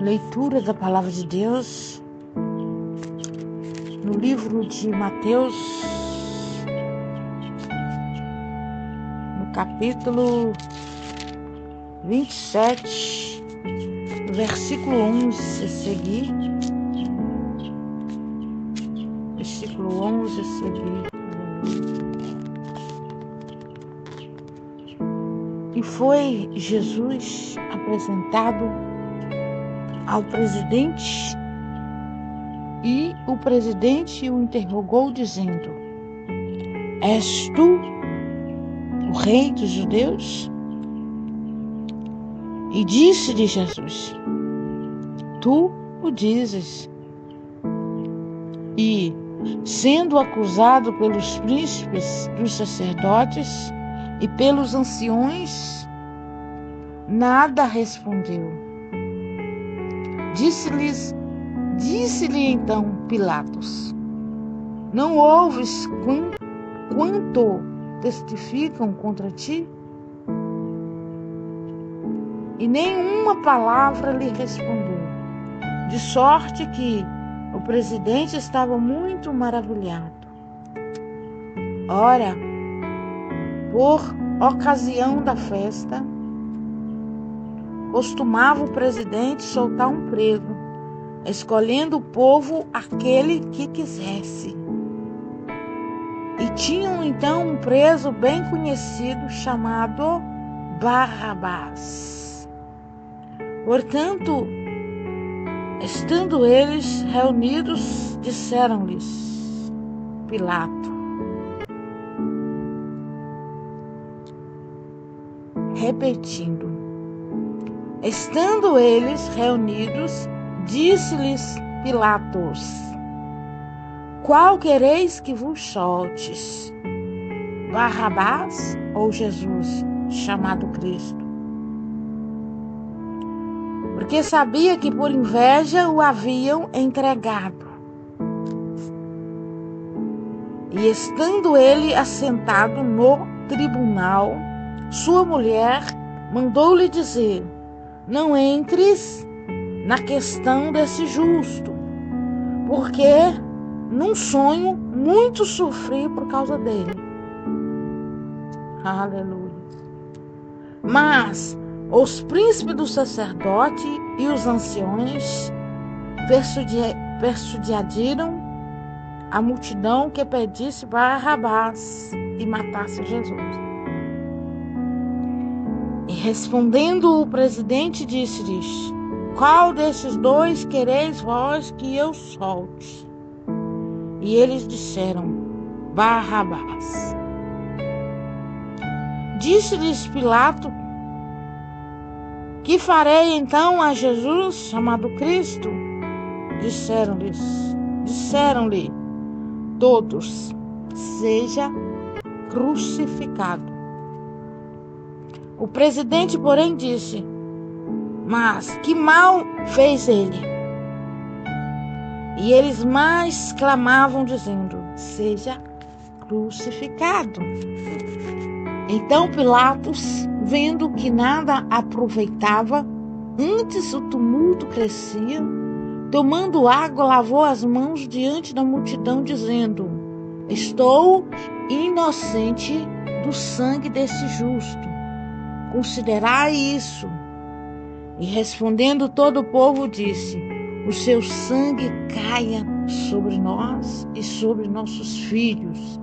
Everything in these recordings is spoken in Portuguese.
Leitura da Palavra de Deus no livro de Mateus, no capítulo 27, versículo 11 a seguir. Versículo 11 a seguir. E foi Jesus apresentado ao presidente, e o presidente o interrogou, dizendo: És tu o rei dos judeus? E disse-lhe Jesus: Tu o dizes. E, sendo acusado pelos príncipes dos sacerdotes e pelos anciões, nada respondeu. Disse-lhe então Pilatos: Não ouves quanto testificam contra ti? E nenhuma palavra lhe respondeu, de sorte que o presidente estava muito maravilhado. Ora, por ocasião da festa, costumava o presidente soltar um preso, escolhendo o povo aquele que quisesse. E tinham então um preso bem conhecido chamado Barrabás. Portanto, estando eles reunidos, disseram-lhes Pilato, repetindo, estando eles reunidos, disse-lhes Pilatos: Qual quereis que vos soltes? Barrabás ou Jesus, chamado Cristo? Porque sabia que por inveja o haviam entregado. E estando ele assentado no tribunal, sua mulher mandou-lhe dizer: Não entres na questão desse justo, porque num sonho muito sofri por causa dele. Aleluia. Mas os príncipes do sacerdote e os anciões persuadiram a multidão que pedisse Barrabás e matasse Jesus. E respondendo o presidente, disse-lhes: Qual desses dois quereis vós que eu solte? E eles disseram: Barrabás. Disse-lhes Pilato: Que farei então a Jesus, chamado Cristo? Disseram-lhe todos: Seja crucificado. O presidente, porém, disse: Mas que mal fez ele? E eles mais clamavam, dizendo: Seja crucificado. Então Pilatos, vendo que nada aproveitava, antes o tumulto crescia, tomando água, lavou as mãos diante da multidão, dizendo: Estou inocente do sangue desse justo. Considerai isso. E respondendo todo o povo, disse: O seu sangue caia sobre nós e sobre nossos filhos.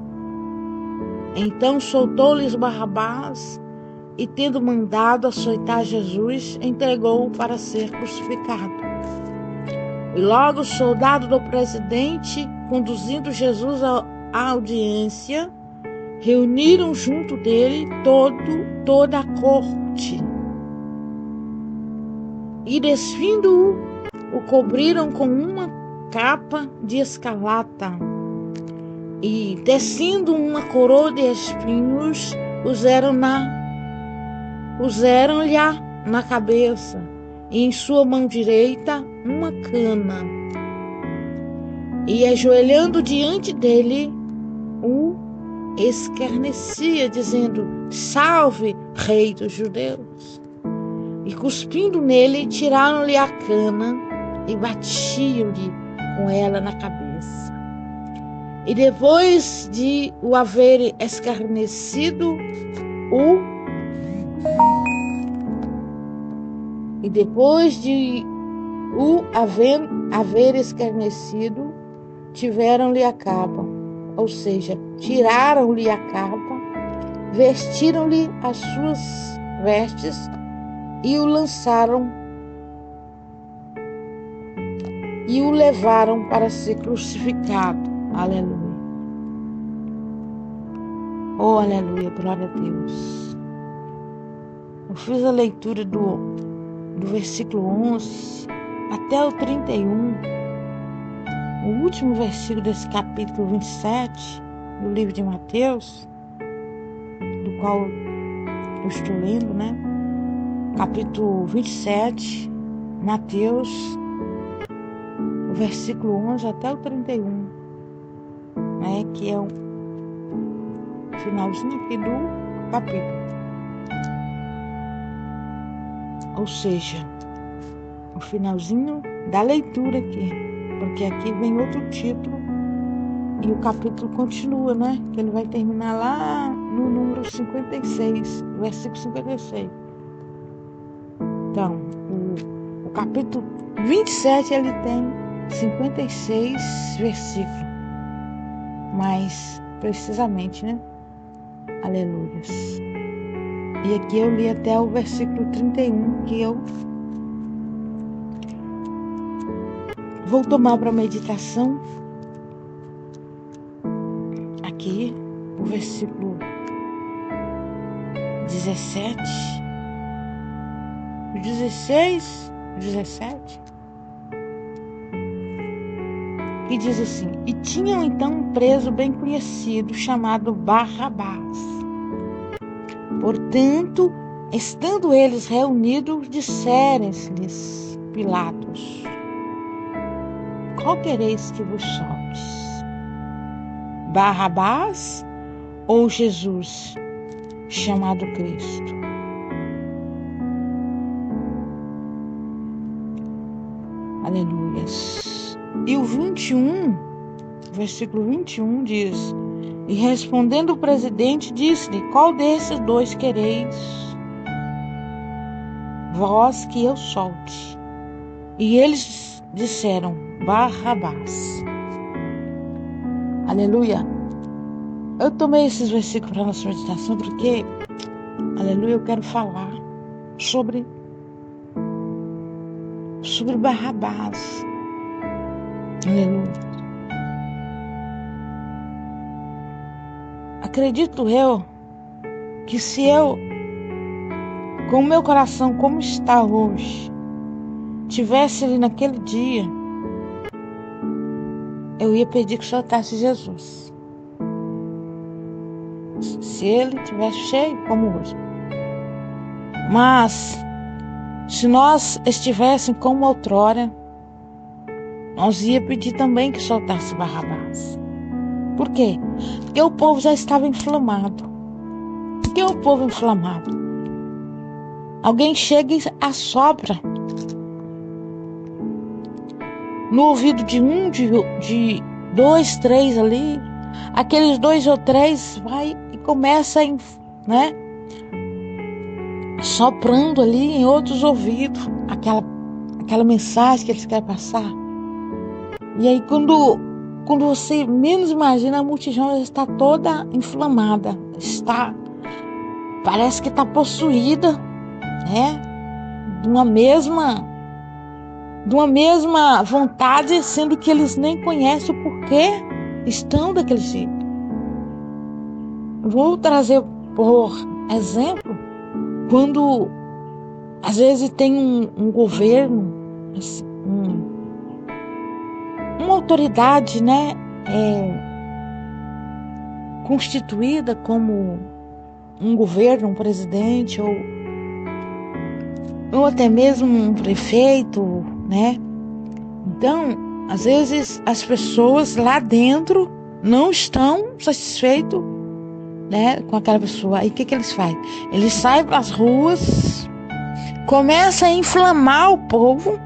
Então soltou-lhes Barrabás e, tendo mandado açoitar Jesus, entregou-o para ser crucificado. E logo os soldados do presidente, conduzindo Jesus à audiência, reuniram junto dele toda a corte. E despindo-o, o cobriram com uma capa de escarlata. E, tecendo uma coroa de espinhos, puseram-lhe na cabeça, e em sua mão direita uma cana. E, ajoelhando diante dele, o escarnecia, dizendo: Salve, Rei dos Judeus! e cuspindo nele, tiraram-lhe a cana e batiam-lhe com ela na cabeça. E depois de o haver escarnecido, haver escarnecido, tiveram-lhe a capa, ou seja, tiraram-lhe a capa, vestiram-lhe as suas vestes e o lançaram e o levaram para ser crucificado. Aleluia. Oh, aleluia, glória a Deus. Eu fiz a leitura do versículo 11 até o 31, o último versículo desse capítulo 27 do livro de Mateus, do qual eu estou lendo, né? Capítulo 27, Mateus, o versículo 11 até o 31, né? Que é o finalzinho aqui do capítulo. Ou seja, o finalzinho da leitura aqui, porque aqui vem outro título e o capítulo continua, né? Que ele vai terminar lá no número 56, versículo 56. Então, o capítulo 27 ele tem 56 versículos, mais precisamente, né? Aleluias. E aqui eu li até o versículo 31, que eu vou tomar para meditação. Aqui, o versículo 17, o 16, 17, que diz assim: e tinham então um preso bem conhecido, chamado Barrabás. Portanto, estando eles reunidos, disseram-lhes Pilatos: qual quereis que vos soltes? Barrabás ou Jesus, chamado Cristo? Aleluias. E o 21, versículo 21 diz: e respondendo o presidente, disse-lhe: qual desses dois quereis vós que eu solte? E eles disseram: Barrabás. Aleluia. Eu tomei esses versículos para a nossa meditação porque, aleluia, eu quero falar sobre Barrabás. Aleluia. Acredito eu que se eu, com o meu coração como está hoje, tivesse ali naquele dia, eu ia pedir que soltasse Jesus. Se ele tivesse cheio como hoje. Mas, se nós estivéssemos como outrora, nós ia pedir também que soltasse Barrabás. Por quê? Porque o povo já estava inflamado. Por que o povo inflamado? Alguém chega e assopra no ouvido de um, de dois, três ali. Aqueles dois ou três vai e começa, né? Soprando ali em outros ouvidos aquela mensagem que eles querem passar. E aí quando você menos imagina, a multidão já está toda inflamada, parece que está possuída, né? De uma mesma vontade, sendo que eles nem conhecem o porquê estão daquele jeito. Vou trazer por exemplo, quando às vezes tem um governo, uma autoridade, né, constituída como um governo, um presidente ou até mesmo um prefeito, né? Então, às vezes as pessoas lá dentro não estão satisfeitos, né, com aquela pessoa. Aí o que eles fazem? Eles saem para as ruas, começa a inflamar o povo,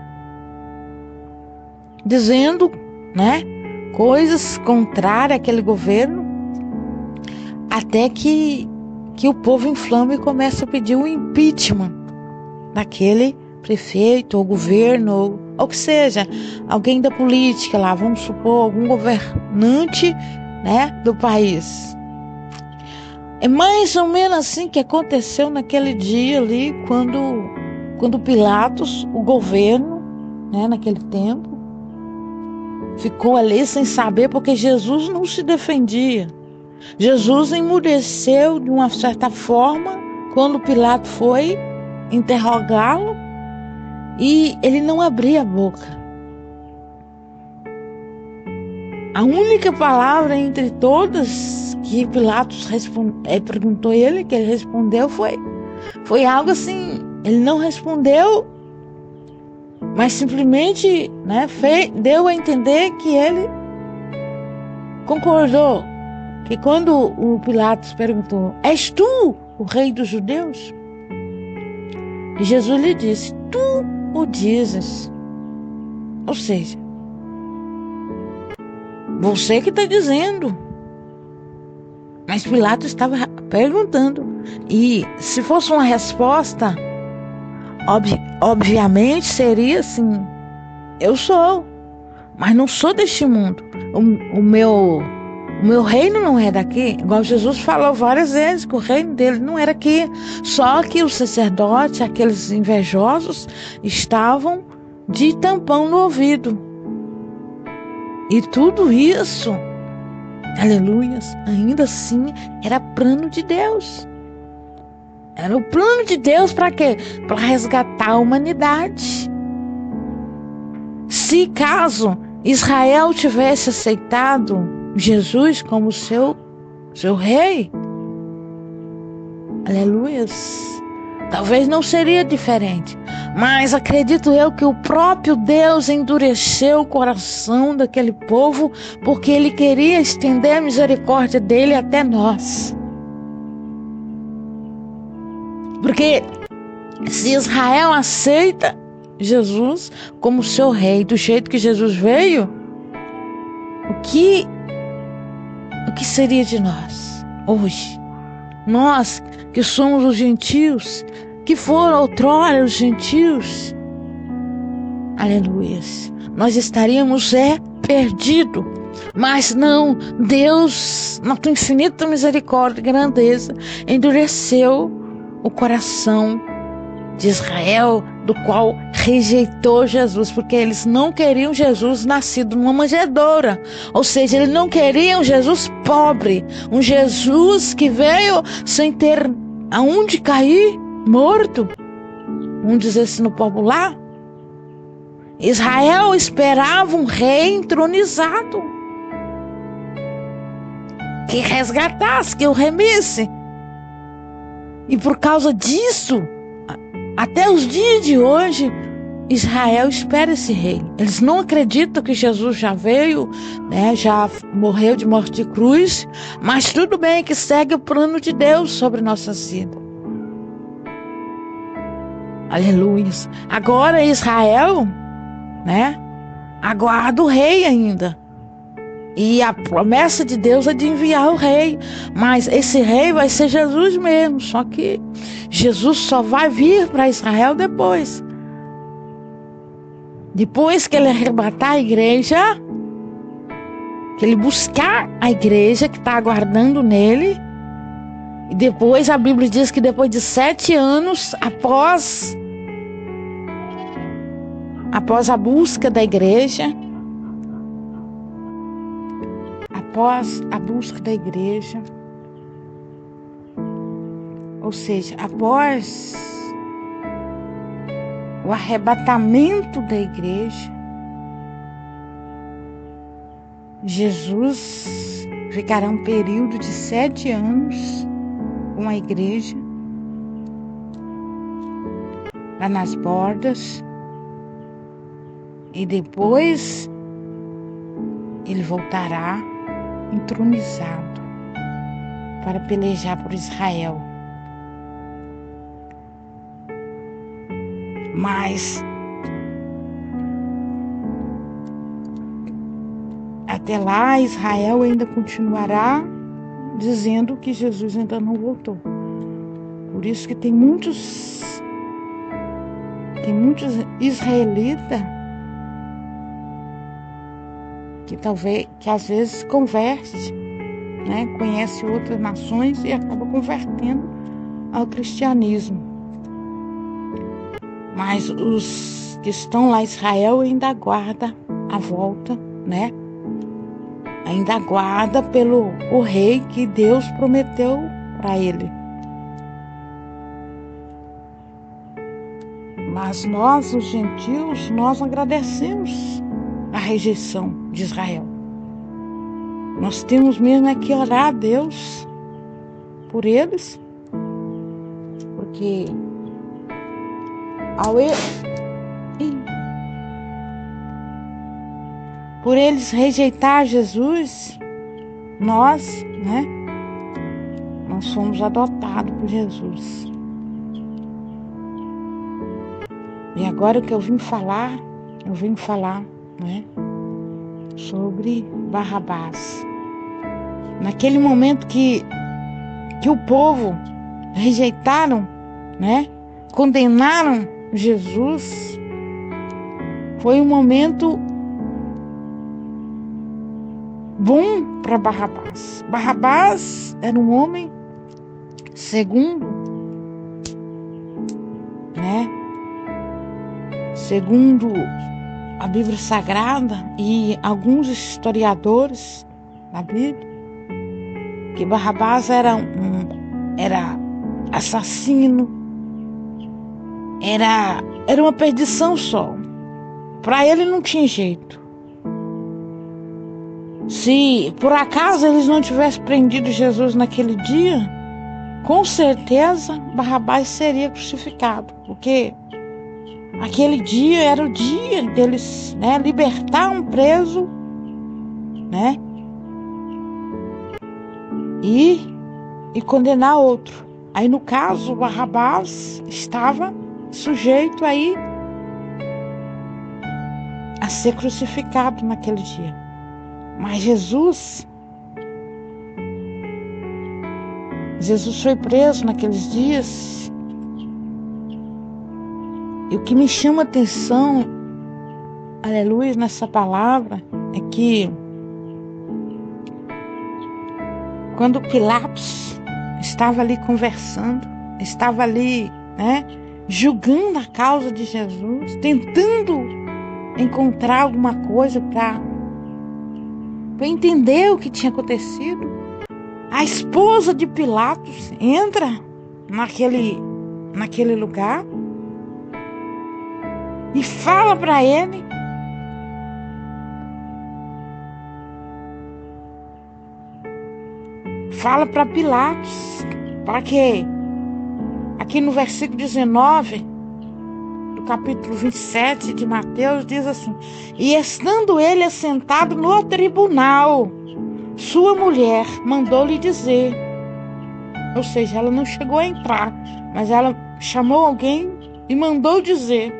dizendo, né, coisas contrárias àquele governo, até que o povo inflama e começa a pedir o impeachment daquele prefeito ou governo, ou que seja, alguém da política lá, vamos supor, algum governante, né, do país. É mais ou menos assim que aconteceu naquele dia ali, quando Pilatos, o governo, né, naquele tempo, ficou ali sem saber, porque Jesus não se defendia. Jesus emudeceu de uma certa forma quando Pilatos foi interrogá-lo e ele não abria a boca. A única palavra entre todas que Pilatos perguntou ele, que ele respondeu, foi algo assim. Ele não respondeu, mas simplesmente, né, deu a entender que ele concordou. Que quando o Pilatos perguntou: és tu o rei dos judeus? E Jesus lhe disse: tu o dizes. Ou seja, você que está dizendo. Mas Pilatos estava perguntando. E se fosse uma resposta, obviamente seria assim: eu sou, mas não sou deste mundo. O meu reino não é daqui. Igual Jesus falou várias vezes que o reino dele não era aqui. Só que os sacerdotes, aqueles invejosos, estavam de tampão no ouvido. E tudo isso, aleluias, ainda assim era plano de Deus. Era o plano de Deus para quê? Para resgatar a humanidade. Se caso Israel tivesse aceitado Jesus como seu rei, aleluias, talvez não seria diferente. Mas acredito eu que o próprio Deus endureceu o coração daquele povo, porque ele queria estender a misericórdia dele até nós. Porque se Israel aceita Jesus como seu rei, do jeito que Jesus veio, o que seria de nós hoje? Nós que somos os gentios, que foram outrora os gentios, aleluia, nós estaríamos perdidos. Mas não, Deus, na tua infinita misericórdia e grandeza, endureceu o coração de Israel, do qual rejeitou Jesus, porque eles não queriam Jesus nascido numa manjedoura, ou seja, eles não queriam Jesus pobre, um Jesus que veio sem ter aonde cair, morto, vamos dizer assim no popular. Israel esperava um rei entronizado, que resgatasse, que o remisse, e por causa disso, até os dias de hoje, Israel espera esse rei. Eles não acreditam que Jesus já veio, né, já morreu de morte de cruz, mas tudo bem que segue o plano de Deus sobre nossas vidas. Aleluia. Agora Israel, né, aguarda o rei ainda. E a promessa de Deus é de enviar o rei. Mas esse rei vai ser Jesus mesmo. Só que Jesus só vai vir para Israel depois. Depois que ele arrebatar a igreja, que ele buscar a igreja que está aguardando nele. E depois a Bíblia diz que depois de 7 anos, após a busca da igreja, ou seja, após o arrebatamento da igreja, Jesus ficará um período de 7 anos com a igreja lá nas bordas, e depois ele voltará entronizado para pelejar por Israel. Mas até lá, Israel ainda continuará dizendo que Jesus ainda não voltou. Por isso que tem muitos israelitas que às vezes converte, né? Conhece outras nações e acaba convertendo ao cristianismo. Mas os que estão lá em Israel ainda aguardam a volta, né? Ainda aguarda pelo o rei que Deus prometeu para ele. Mas nós, os gentios, nós agradecemos a rejeição de Israel. Nós temos mesmo que orar a Deus por eles, porque por eles rejeitar Jesus, nós, né? Nós fomos adotados por Jesus. E agora que eu vim falar, né? Sobre Barrabás. Naquele momento que o povo rejeitaram, né? Condenaram Jesus, foi um momento bom para Barrabás. Barrabás era um homem segundo, né? Segundo a Bíblia Sagrada e alguns historiadores da Bíblia, que Barrabás era assassino, era uma perdição só. Para ele não tinha jeito. Se por acaso eles não tivessem prendido Jesus naquele dia, com certeza Barrabás seria crucificado, porque aquele dia era o dia deles, né, libertar um preso, né, e condenar outro. Aí no caso Barrabás estava sujeito aí a ser crucificado naquele dia. Mas Jesus foi preso naqueles dias. E o que me chama a atenção, aleluia, nessa palavra, é que quando Pilatos estava ali conversando, estava ali, né, julgando a causa de Jesus, tentando encontrar alguma coisa para entender o que tinha acontecido, a esposa de Pilatos entra naquele lugar e fala para ele para Pilatos, para que aqui no versículo 19 do capítulo 27 de Mateus diz assim: e estando ele assentado no tribunal, sua mulher mandou-lhe dizer, ou seja, ela não chegou a entrar, mas ela chamou alguém e mandou dizer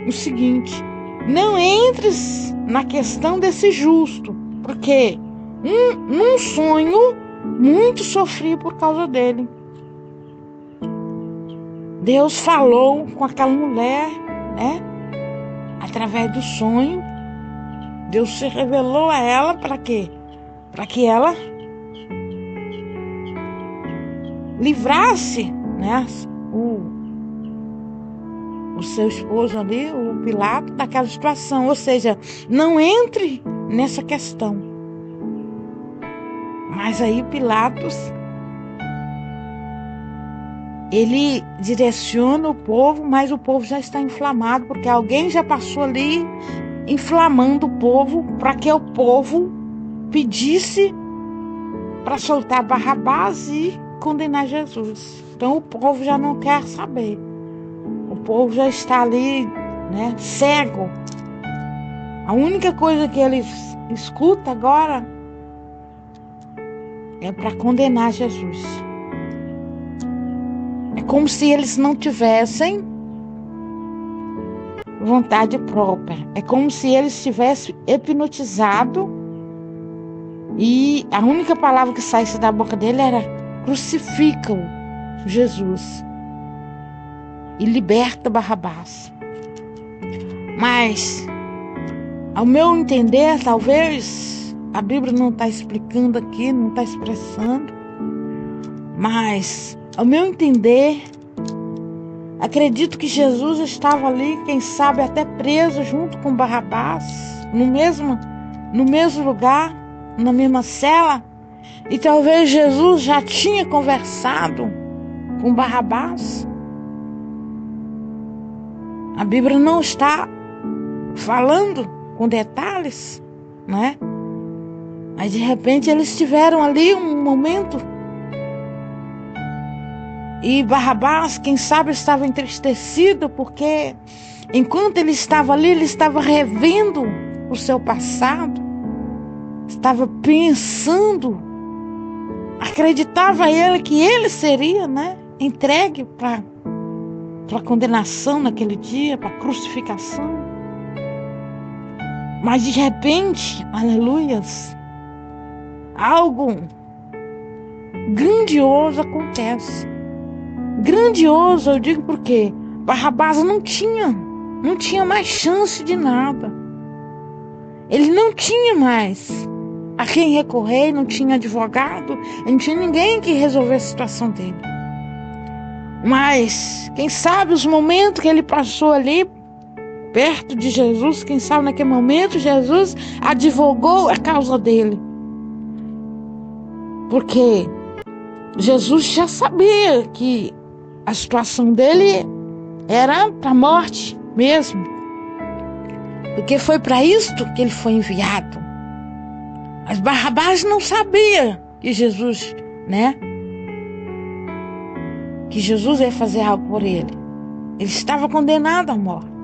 o seguinte: não entres na questão desse justo, porque num sonho muito sofri por causa dele. Deus falou com aquela mulher, né? Através do sonho, Deus se revelou a ela para quê? Para que ela livrasse, né, o seu esposo ali, o Pilatos, daquela situação. Ou seja, não entre nessa questão. Mas aí Pilatos, ele direciona o povo, mas o povo já está inflamado, porque alguém já passou ali inflamando o povo para que o povo pedisse para soltar Barrabás e condenar Jesus. Então o povo já não quer saber. O povo já está ali, né, cego. A única coisa que eles escutam agora é para condenar Jesus. É como se eles não tivessem vontade própria. É como se ele estivesse hipnotizado e a única palavra que saísse da boca dele era: crucifica-o, Jesus, e liberta Barrabás. Mas, ao meu entender, talvez a Bíblia não está explicando aqui, não está expressando, mas, ao meu entender, acredito que Jesus estava ali, quem sabe até preso junto com Barrabás, no mesmo lugar, na mesma cela, e talvez Jesus já tinha conversado com Barrabás. A Bíblia não está falando com detalhes, né? Mas de repente eles tiveram ali um momento. E Barrabás, quem sabe, estava entristecido porque enquanto ele estava ali, ele estava revendo o seu passado, estava pensando, acreditava ele que ele seria, né, entregue para a condenação naquele dia, para a crucificação. Mas de repente, aleluias, algo grandioso acontece. Grandioso, eu digo porque Barrabás não tinha mais chance de nada. Ele não tinha mais a quem recorrer, não tinha advogado, não tinha ninguém que resolvesse a situação dele. Mas, quem sabe os momentos que ele passou ali, perto de Jesus, quem sabe naquele momento Jesus advogou a causa dele. Porque Jesus já sabia que a situação dele era para a morte mesmo. Porque foi para isto que ele foi enviado. Mas Barrabás não sabia que Jesus, né? Que Jesus ia fazer algo por ele. Ele estava condenado à morte.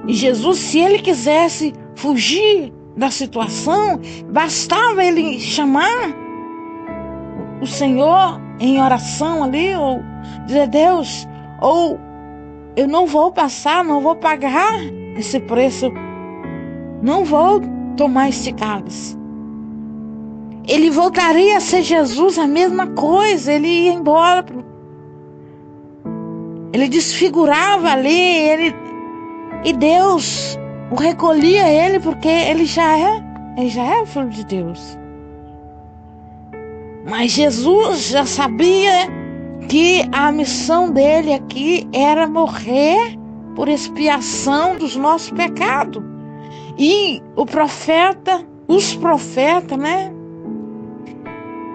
E Jesus, se ele quisesse fugir da situação, bastava ele chamar o Senhor em oração ali, ou dizer: Deus, ou eu não vou passar, não vou pagar esse preço, não vou tomar esse cálice. Ele voltaria a ser Jesus, a mesma coisa, ele ia embora. Ele desfigurava ali, e Deus o recolhia ele, porque ele já é o Filho de Deus. Mas Jesus já sabia que a missão dele aqui era morrer por expiação dos nossos pecados. E os profetas, né,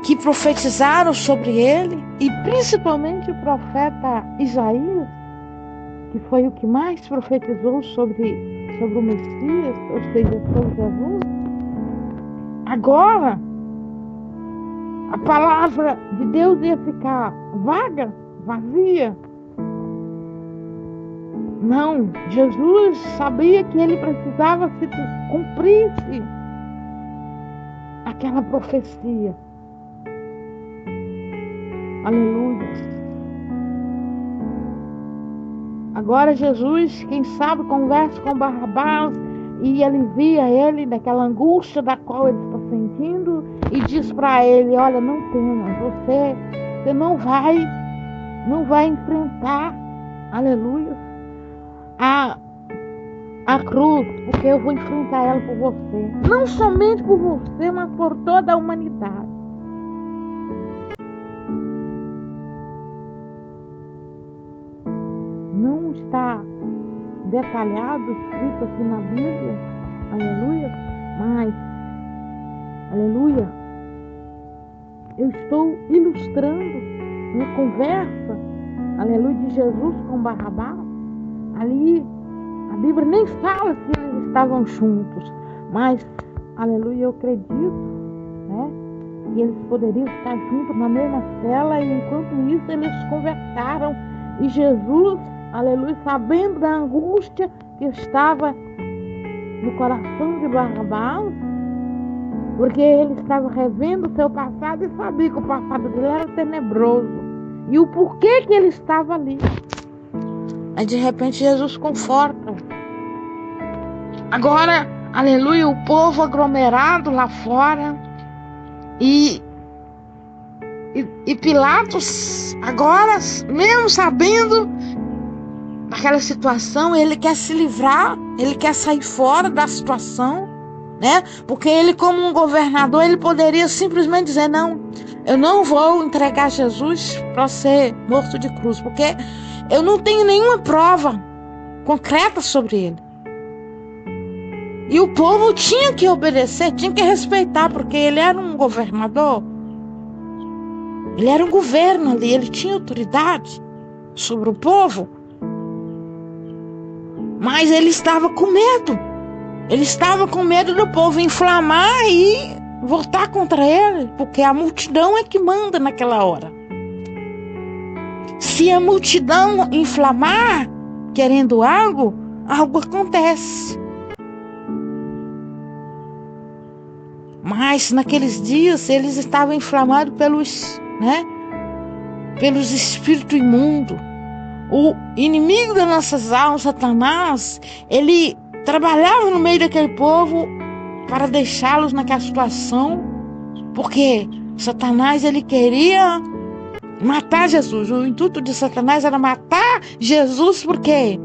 que profetizaram sobre ele, e principalmente o profeta Isaías, que foi o que mais profetizou sobre o Messias, ou seja, sobre Jesus. Agora, a palavra de Deus ia ficar vaga, vazia. Não, Jesus sabia que ele precisava se cumprisse aquela profecia. Aleluia. Agora Jesus, quem sabe, conversa com Barrabás e alivia ele daquela angústia da qual ele está sentindo e diz para ele: olha, não temas, você não vai enfrentar, aleluia, a cruz, porque eu vou enfrentar ela por você. Não somente por você, mas por toda a humanidade. Não está detalhado, escrito aqui na Bíblia, aleluia, mas, aleluia, eu estou ilustrando uma conversa, aleluia, de Jesus com Barrabás. Ali, a Bíblia nem fala se eles estavam juntos, mas, aleluia, eu acredito, né, que eles poderiam estar juntos na mesma cela, e enquanto isso eles conversaram, e Jesus, aleluia, sabendo da angústia que estava no coração de Barrabás, porque ele estava revendo o seu passado e sabia que o passado dele era tenebroso, e o porquê que ele estava ali. Aí de repente Jesus conforta. Agora, aleluia, o povo aglomerado lá fora. E Pilatos, agora, mesmo sabendo daquela situação, ele quer se livrar, ele quer sair fora da situação, né? Porque ele, como um governador, ele poderia simplesmente dizer: não, eu não vou entregar Jesus para ser morto de cruz, porque eu não tenho nenhuma prova concreta sobre ele. E o povo tinha que obedecer, tinha que respeitar, porque ele era um governador. Ele era um governo ali, ele tinha autoridade sobre o povo. Mas ele estava com medo. Ele estava com medo do povo inflamar e voltar contra ele, porque a multidão é que manda naquela hora. Se a multidão inflamar, querendo algo acontece. Mas naqueles dias eles estavam inflamados pelos espíritos imundos. O inimigo das nossas almas, Satanás, ele trabalhava no meio daquele povo para deixá-los naquela situação, porque Satanás, ele queria matar Jesus. O intuito de Satanás era matar Jesus, por quê?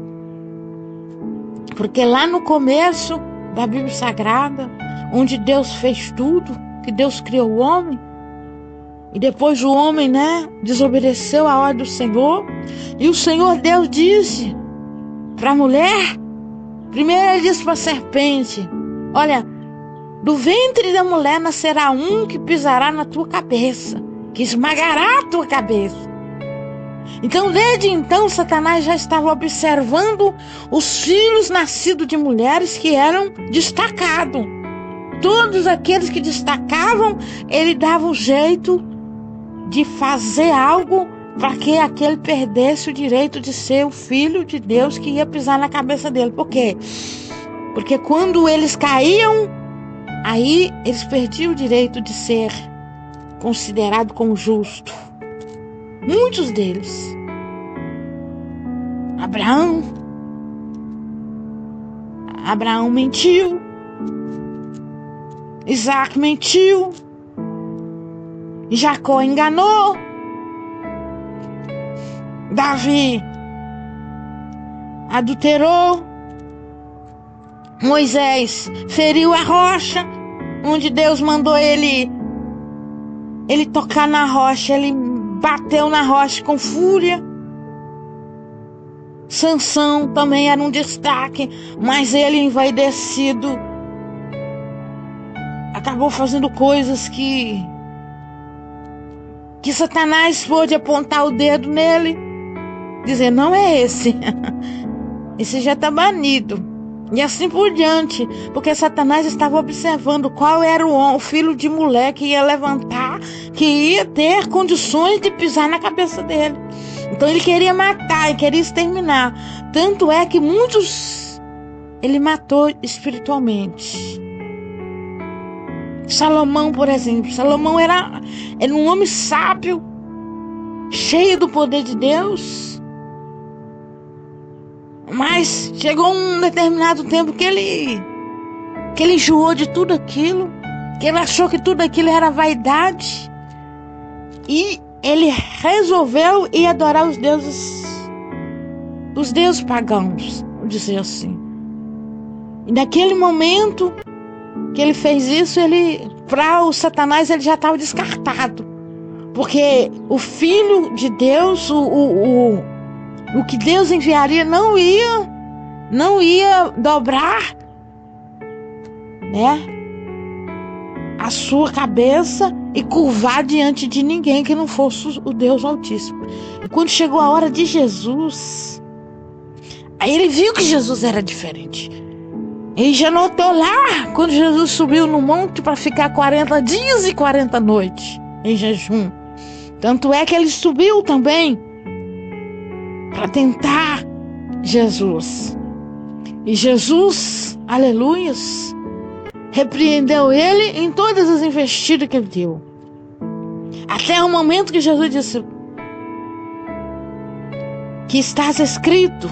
Porque lá no começo da Bíblia Sagrada, onde Deus fez tudo, que Deus criou o homem, e depois o homem, desobedeceu a ordem do Senhor, e o Senhor Deus disse para a mulher, primeiro ele disse para a serpente: olha, do ventre da mulher nascerá um que pisará na tua cabeça, que esmagará a tua cabeça. Então, desde então, Satanás já estava observando os filhos nascidos de mulheres que eram destacados. Todos aqueles que destacavam, ele dava um jeito de fazer algo para que aquele perdesse o direito de ser o filho de Deus que ia pisar na cabeça dele. Por quê? Porque quando eles caíam, aí eles perdiam o direito de ser considerado como justo. Muitos deles. Abraão mentiu. Isaac mentiu. Jacó enganou. Davi adulterou. Moisés feriu a rocha, onde Deus mandou ele tocar na rocha. Ele bateu na rocha com fúria. Sansão também era um destaque, mas ele, envaidecido, acabou fazendo coisas que Satanás pôde apontar o dedo nele, dizer: não é esse, esse já está banido. E assim por diante, porque Satanás estava observando qual era o filho de mulher que ia levantar, que ia ter condições de pisar na cabeça dele. Então ele queria matar, ele queria exterminar. Tanto é que muitos ele matou espiritualmente. Salomão, por exemplo. Salomão era um homem sábio, cheio do poder de Deus. Mas chegou um determinado tempo que ele enjoou de tudo aquilo, que ele achou que tudo aquilo era vaidade, e ele resolveu ir adorar os deuses pagãos, vamos dizer assim. E naquele momento que ele fez isso, para o Satanás, ele já estava descartado, porque o Filho de Deus, o que Deus enviaria, não ia dobrar, a sua cabeça e curvar diante de ninguém que não fosse o Deus Altíssimo. E quando chegou a hora de Jesus, aí ele viu que Jesus era diferente. Ele já notou lá, quando Jesus subiu no monte para ficar 40 dias e 40 noites em jejum. Tanto é que ele subiu também para tentar Jesus. E Jesus, aleluias, repreendeu ele em todas as investidas que ele deu. Até o momento que Jesus disse: que estás escrito,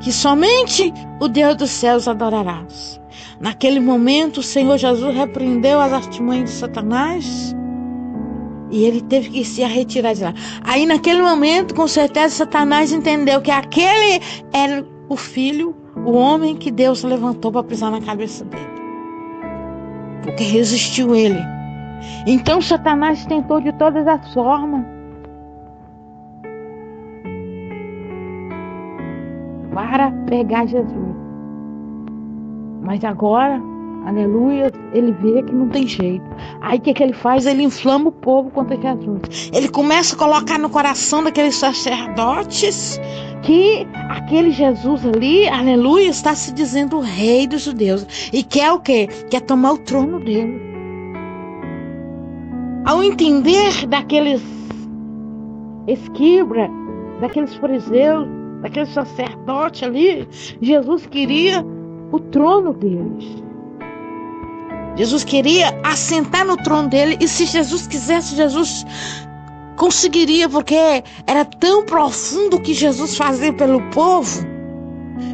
que somente o Deus dos céus adorarás. Naquele momento, o Senhor Jesus repreendeu as artimanhas de Satanás e ele teve que se retirar de lá. Aí, naquele momento, com certeza, Satanás entendeu que aquele era o filho, o homem que Deus levantou para pisar na cabeça dele, porque resistiu ele. Então, Satanás tentou de todas as formas para pegar Jesus. Mas agora, aleluia, ele vê que não tem jeito. Aí o que ele faz? Ele inflama o povo contra Jesus. Ele começa a colocar no coração daqueles sacerdotes que aquele Jesus ali, aleluia, está se dizendo o rei dos judeus. E quer o quê? Quer tomar o trono dele. Ao entender daqueles escribas, daqueles fariseus, daqueles sacerdotes ali, Jesus queria o trono deles. Jesus queria assentar no trono dele, e se Jesus quisesse, Jesus conseguiria, porque era tão profundo o que Jesus fazia pelo povo.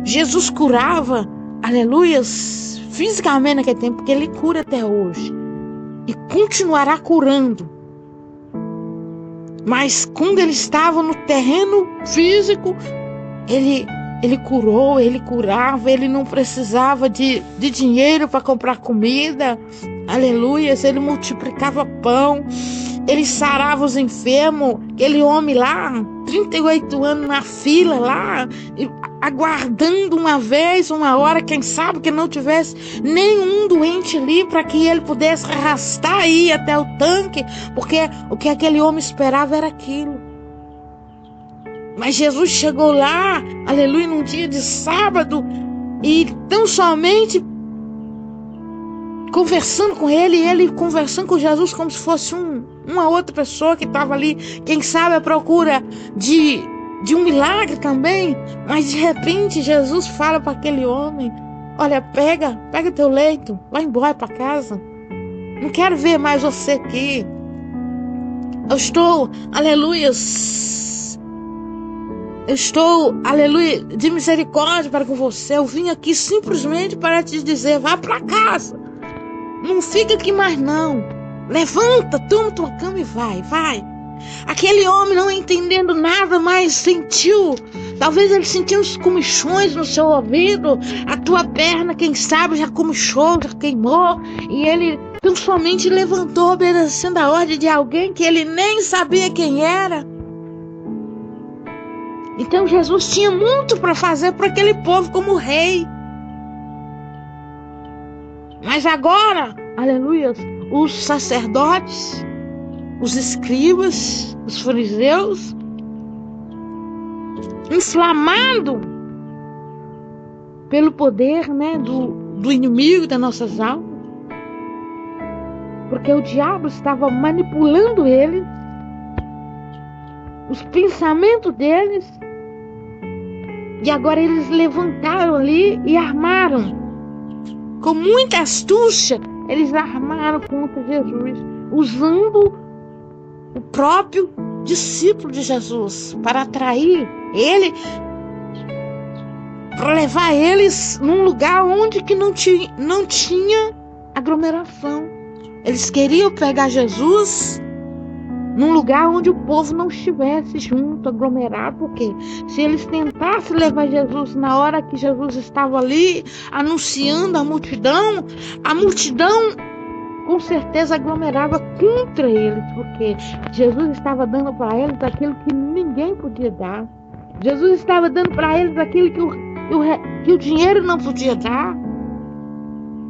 Jesus curava, aleluia, fisicamente naquele tempo, porque ele cura até hoje e continuará curando. Mas quando ele estava no terreno físico, ele curou, ele curava, ele não precisava de dinheiro para comprar comida, aleluia, ele multiplicava pão, ele sarava os enfermos. Aquele homem lá, 38 anos na fila lá, aguardando uma vez, uma hora, quem sabe que não tivesse nenhum doente ali para que ele pudesse arrastar e ir até o tanque, porque o que aquele homem esperava era aquilo. Mas Jesus chegou lá, aleluia, num dia de sábado, e tão somente conversando com ele, e ele conversando com Jesus como se fosse uma outra pessoa que estava ali, quem sabe à procura de um milagre também. Mas de repente Jesus fala para aquele homem: olha, pega teu leito, vai embora para casa, não quero ver mais você aqui. Eu estou, aleluia, de misericórdia para com você. Eu vim aqui simplesmente para te dizer: vá para casa, não fica aqui mais não. Levanta, toma tua cama e vai. Aquele homem, não entendendo nada, mas sentiu. Talvez ele sentiu os comichões no seu ouvido. A tua perna, quem sabe, já comichou, já queimou. E ele tão somente levantou, obedecendo a ordem de alguém que ele nem sabia quem era. Então Jesus tinha muito para fazer para aquele povo como rei. Mas agora, aleluia, os sacerdotes, os escribas, os fariseus, inflamados pelo poder, do inimigo das nossas almas, porque o diabo estava manipulando eles, os pensamentos deles. E agora eles levantaram ali e armaram. Com muita astúcia, eles armaram contra Jesus, usando o próprio discípulo de Jesus para atrair ele, para levar eles num lugar onde que não tinha aglomeração. Eles queriam pegar Jesus num lugar onde o povo não estivesse junto, aglomerado, porque se eles tentassem levar Jesus na hora que Jesus estava ali anunciando a multidão com certeza aglomerava contra eles, porque Jesus estava dando para eles aquilo que ninguém podia dar. Jesus estava dando para eles aquilo que o dinheiro não podia dar,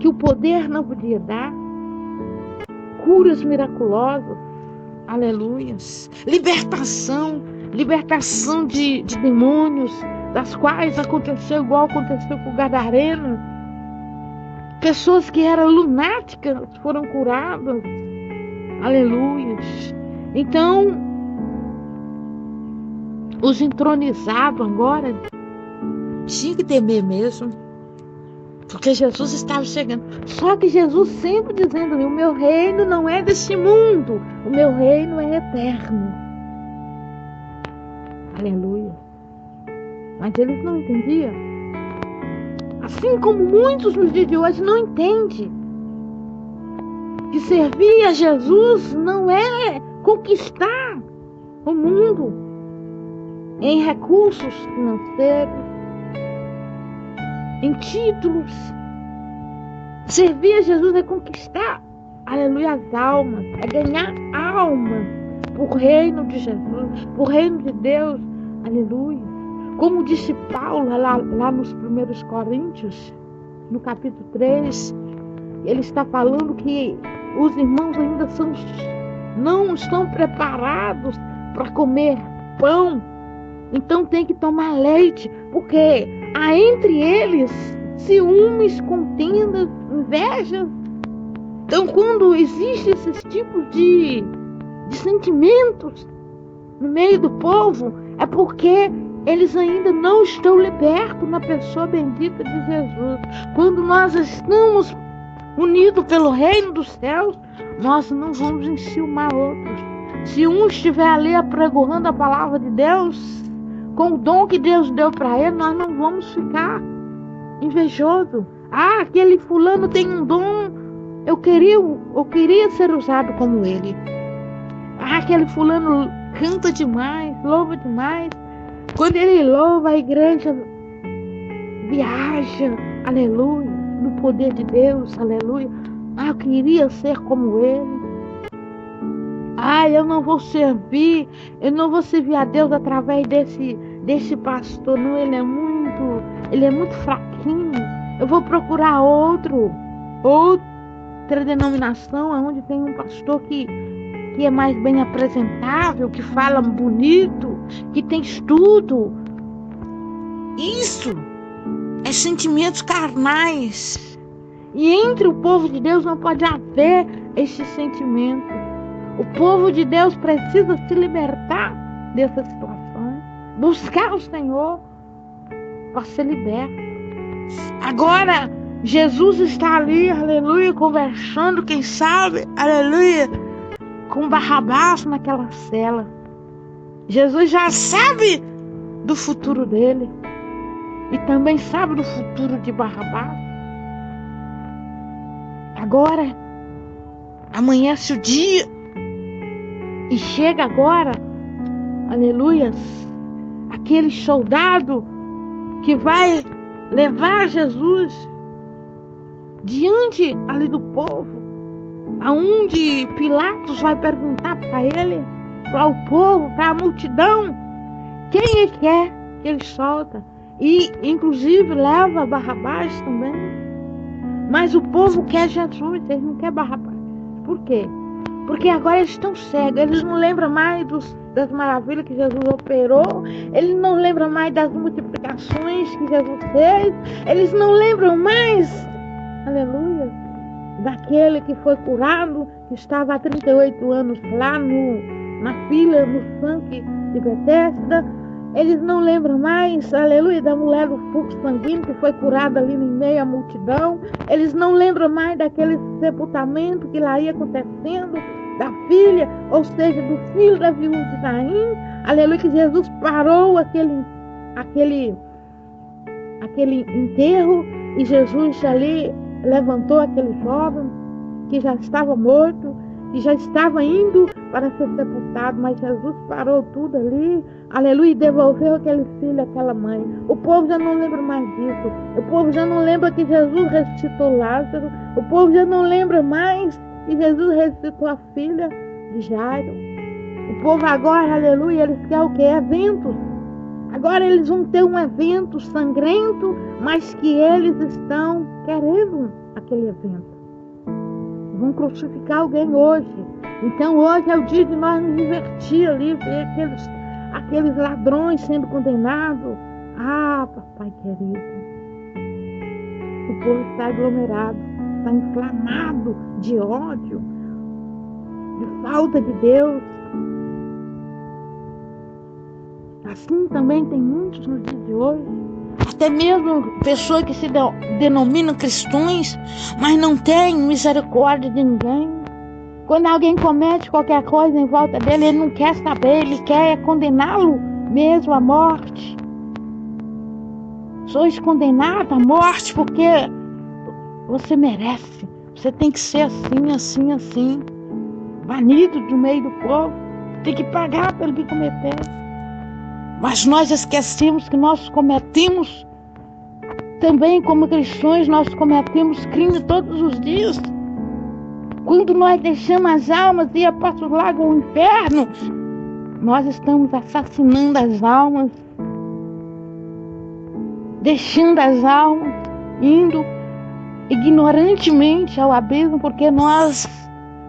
que o poder não podia dar, curas miraculosas. Aleluias, libertação de demônios, das quais aconteceu igual aconteceu com o Gadareno. Pessoas que eram lunáticas foram curadas. Aleluias. Então, os entronizados agora tinham que temer mesmo, porque Jesus estava chegando. Só que Jesus sempre dizendo: o meu reino não é deste mundo, o meu reino é eterno. Aleluia. Mas eles não entendiam. Assim como muitos nos dias de hoje não entendem que servir a Jesus não é conquistar o mundo em recursos financeiros, em títulos. Servir a Jesus é conquistar, aleluia, as almas, é ganhar almas por reino de Jesus, por reino de Deus, aleluia. Como disse Paulo lá nos 1 Coríntios, no capítulo 3, ele está falando que os irmãos ainda não estão preparados para comer pão, então tem que tomar leite, porque há entre eles ciúmes, contendas, invejas. Então, quando existem esses tipos de sentimentos no meio do povo, é porque eles ainda não estão libertos na pessoa bendita de Jesus. Quando nós estamos unidos pelo reino dos céus, nós não vamos enciumar outros. Se um estiver ali apregoando a palavra de Deus, com o dom que Deus deu para ele, nós não vamos ficar invejoso. Ah, aquele fulano tem um dom, eu queria ser usado como ele. Ah, aquele fulano canta demais, louva demais. Quando ele louva, a igreja viaja, aleluia, no poder de Deus, aleluia. Ah, eu queria ser como ele. Ah, eu não vou servir a Deus através desse pastor, não, ele é muito fraquinho. Eu vou procurar outra denominação, onde tem um pastor que é mais bem apresentável, que fala bonito, que tem estudo. Isso é sentimentos carnais. E entre o povo de Deus não pode haver esse sentimento. O povo de Deus precisa se libertar dessa situação, buscar o Senhor para ser liberto. Agora, Jesus está ali, aleluia, conversando, quem sabe, aleluia, com Barrabás naquela cela. Jesus já sabe do futuro dele e também sabe do futuro de Barrabás. Agora, amanhece o dia e chega agora, aleluia, aquele soldado que vai levar Jesus diante ali do povo, aonde Pilatos vai perguntar para ele, para o povo, para a multidão, quem ele quer que ele solta, e inclusive leva Barrabás também. Mas o povo quer Jesus, eles não querem Barrabás. Por quê? Porque agora eles estão cegos, eles não lembram mais das maravilhas que Jesus operou, eles não lembram mais das multiplicações que Jesus fez, eles não lembram mais, aleluia, daquele que foi curado, que estava há 38 anos lá na fila, no tanque de Betesda. Eles não lembram mais, aleluia, da mulher do fluxo sanguíneo que foi curada ali em meio à multidão. Eles não lembram mais daquele sepultamento que lá ia acontecendo, da filha, ou seja, do filho da viúva de Naim. Aleluia, que Jesus parou aquele enterro e Jesus ali levantou aquele jovem que já estava morto, que já estava indo para ser sepultado, mas Jesus parou tudo ali, aleluia, e devolveu aquele filho àquela mãe. O povo já não lembra mais disso, o povo já não lembra que Jesus ressuscitou Lázaro, o povo já não lembra mais que Jesus ressuscitou a filha de Jairo. O povo agora, aleluia, eles querem o quê? Eventos. Agora eles vão ter um evento sangrento, mas que eles estão querendo aquele evento. Vão crucificar alguém hoje. Então hoje é o dia de nós nos divertir ali, ver aqueles ladrões sendo condenados. Ah, papai querido, o povo está aglomerado, está inflamado de ódio, de falta de Deus. Assim também tem muitos nos dias de hoje. Até mesmo pessoas que se denominam cristãos, mas não têm misericórdia de ninguém. Quando alguém comete qualquer coisa em volta dele, ele não quer saber, ele quer condená-lo mesmo à morte. sois condenado à morte porque você merece. Você tem que ser assim, assim, assim. Banido do meio do povo. Tem que pagar pelo que cometeu. Mas nós esquecemos que nós cometemos, também como cristãos, nós cometemos crime todos os dias. Quando nós deixamos as almas ir para o lago ou inferno, nós estamos assassinando as almas, deixando as almas, indo ignorantemente ao abismo, porque nós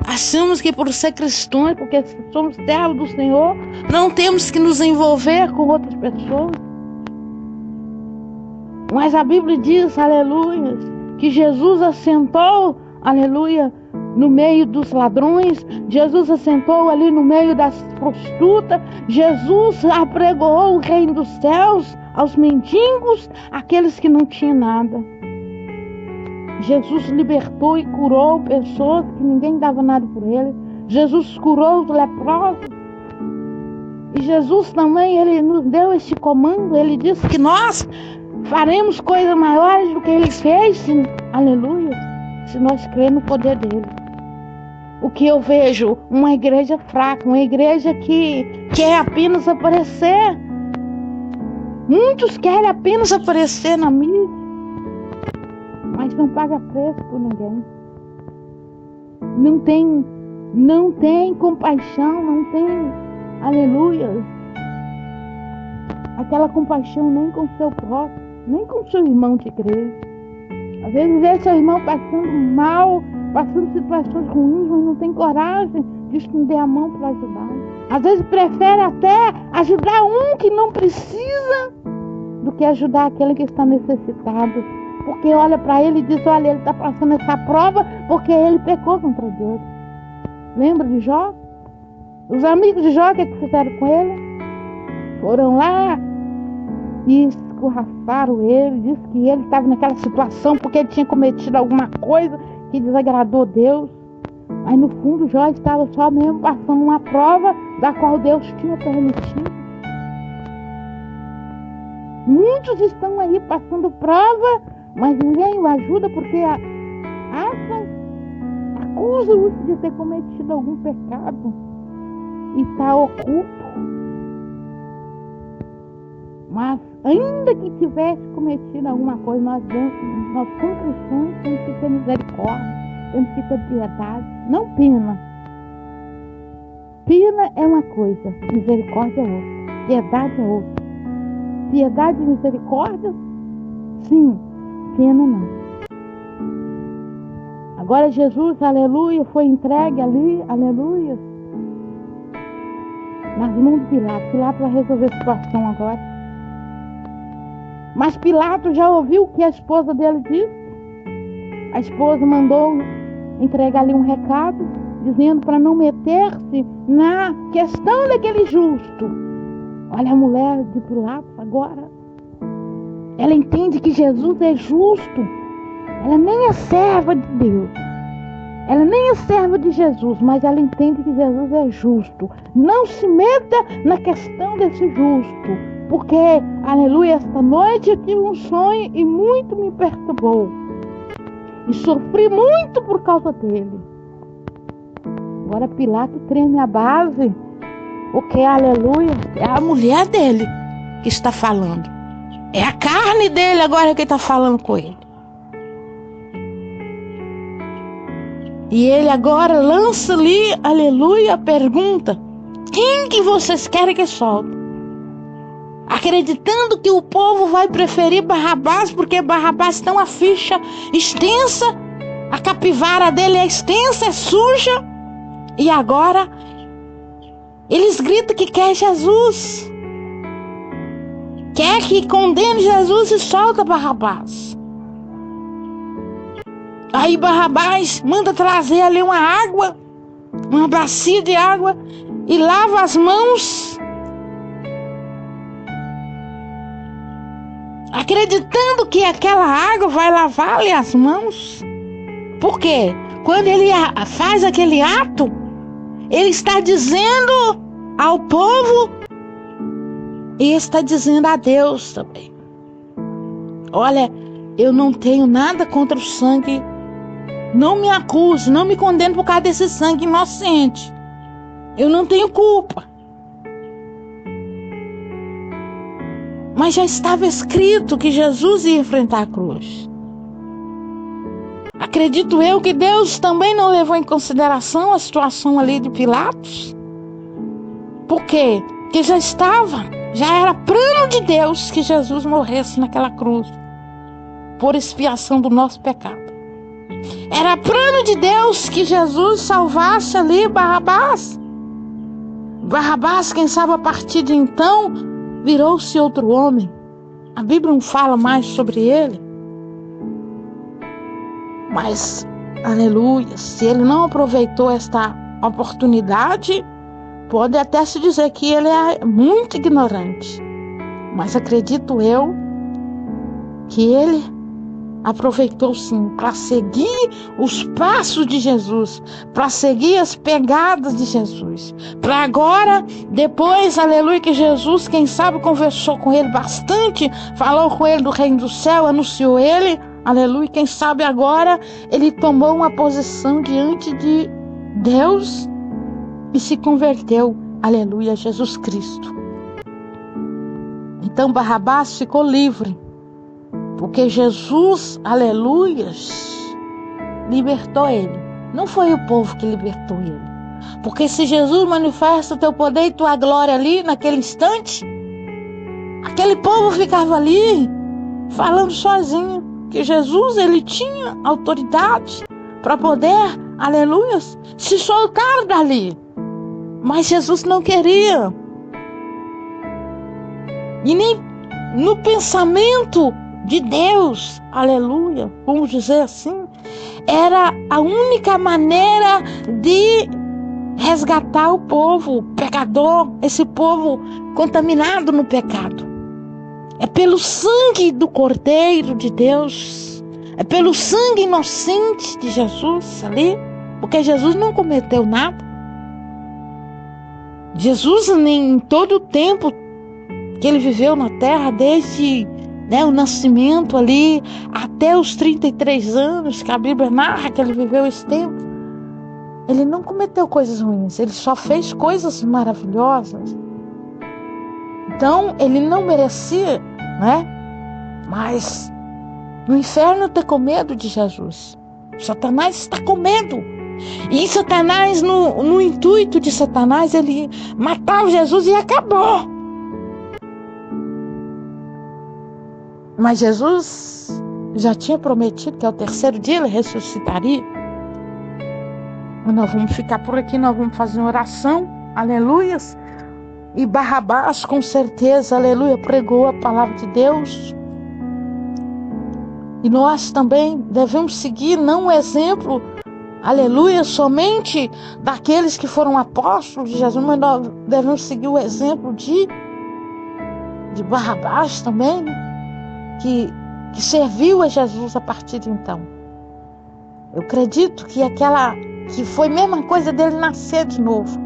achamos que por ser cristãos, porque somos servos do Senhor, não temos que nos envolver com outras pessoas. Mas a Bíblia diz, aleluia, que Jesus assentou, aleluia, no meio dos ladrões. Jesus assentou ali no meio das prostitutas. Jesus apregoou o reino dos céus aos mendigos, aqueles que não tinham nada. Jesus libertou e curou pessoas que ninguém dava nada por ele. Jesus curou os leprosos. E Jesus também, ele nos deu este comando. Ele disse que nós faremos coisas maiores do que ele fez. Aleluia. Se nós crermos no poder dele. O que eu vejo? Uma igreja fraca. Uma igreja que quer apenas aparecer. Muitos querem apenas aparecer na mídia. Mas não paga preço por ninguém. Não tem compaixão, não tem, aleluia, aquela compaixão nem com o seu próprio, nem com o seu irmão de igreja. Às vezes vê seu irmão passando mal, passando situações ruins, mas não tem coragem de estender a mão para ajudar. Às vezes prefere até ajudar um que não precisa do que ajudar aquele que está necessitado. Porque olha para ele e diz, olha, ele está passando essa prova porque ele pecou contra Deus. Lembra de Jó? Os amigos de Jó, o que fizeram com ele? Foram lá e escorraçaram ele. Disse que ele estava naquela situação porque ele tinha cometido alguma coisa que desagradou Deus. Mas no fundo Jó estava só mesmo passando uma prova da qual Deus tinha permitido. Muitos estão aí passando prova, mas ninguém o ajuda porque acusa-o de ter cometido algum pecado e está oculto. Mas ainda que tivesse cometido alguma coisa, nós como cristãos temos que ter misericórdia, temos que ter piedade, não pena. Pena é uma coisa, misericórdia é outra, piedade é outra. Piedade e misericórdia, sim. Pena não. Agora Jesus, aleluia, foi entregue ali, aleluia, nas mãos de Pilatos. Pilatos vai resolver a situação agora. Mas Pilatos já ouviu o que a esposa dele disse. A esposa mandou entregar ali um recado, dizendo para não meter-se na questão daquele justo. Olha a mulher de Pilatos agora. Ela entende que Jesus é justo. Ela nem é serva de Deus. Ela nem é serva de Jesus, mas ela entende que Jesus é justo. Não se meta na questão desse justo. Porque, aleluia, esta noite eu tive um sonho e muito me perturbou. E sofri muito por causa dele. Agora Pilatos treme a base. Porque, aleluia, é a mulher dele que está falando. É a carne dele agora que está falando com ele. E ele agora lança ali, aleluia, a pergunta: quem que vocês querem que solte? Acreditando que o povo vai preferir Barrabás, porque Barrabás tem uma ficha extensa, a capivara dele é extensa, é suja. E agora eles gritam que quer Jesus. Quer que condene Jesus e solta Barrabás. Aí Barrabás manda trazer ali uma água, uma bacia de água, e lava as mãos, acreditando que aquela água vai lavar-lhe as mãos. Por quê? Quando ele faz aquele ato, ele está dizendo ao povo e está dizendo a Deus também. olha, eu não tenho nada contra o sangue, não me acuse, não me condene por causa desse sangue inocente, eu não tenho culpa. Mas já estava escrito que Jesus ia enfrentar a cruz. Acredito eu que Deus também não levou em consideração a situação ali de Pilatos. Por quê? Porque já era plano de Deus que Jesus morresse naquela cruz, por expiação do nosso pecado. Era plano de Deus que Jesus salvasse ali Barrabás. Barrabás, quem sabe a partir de então, virou-se outro homem. A Bíblia não fala mais sobre ele. Mas, aleluia, se ele não aproveitou esta oportunidade, pode até se dizer que ele é muito ignorante. Mas acredito eu que ele aproveitou sim para seguir os passos de Jesus, para seguir as pegadas de Jesus, para agora, depois, aleluia, que Jesus, quem sabe, conversou com ele bastante, falou com ele do reino do céu, anunciou ele, aleluia, quem sabe agora ele tomou uma posição diante de Deus e se converteu, aleluia, a Jesus Cristo. Então Barrabás ficou livre, porque Jesus, aleluia, libertou ele. Não foi o povo que libertou ele. Porque se Jesus manifesta o teu poder e tua glória ali, naquele instante, aquele povo ficava ali, falando sozinho, que Jesus, ele tinha autoridade para poder, aleluia, se soltar dali. Mas Jesus não queria. E nem no pensamento de Deus, aleluia, vamos dizer assim, era a única maneira de resgatar o povo pecador, esse povo contaminado no pecado. É pelo sangue do Cordeiro de Deus, é pelo sangue inocente de Jesus ali, porque Jesus não cometeu nada. Jesus, em todo o tempo que ele viveu na terra, desde o nascimento ali até os 33 anos, que a Bíblia narra que ele viveu esse tempo, ele não cometeu coisas ruins, ele só fez coisas maravilhosas. Então ele não merecia, mas no inferno tem com medo de Jesus. Satanás está com medo. E Satanás, no intuito de Satanás, ele matava Jesus e acabou. Mas Jesus já tinha prometido que ao terceiro dia ele ressuscitaria. E nós vamos ficar por aqui, nós vamos fazer uma oração, aleluias. E Barrabás, com certeza, aleluia, pregou a palavra de Deus. E nós também devemos seguir, não o exemplo, aleluia, somente daqueles que foram apóstolos de Jesus, mas nós devemos seguir o exemplo de Barrabás também, que serviu a Jesus a partir de então. Eu acredito que foi a mesma coisa dele nascer de novo.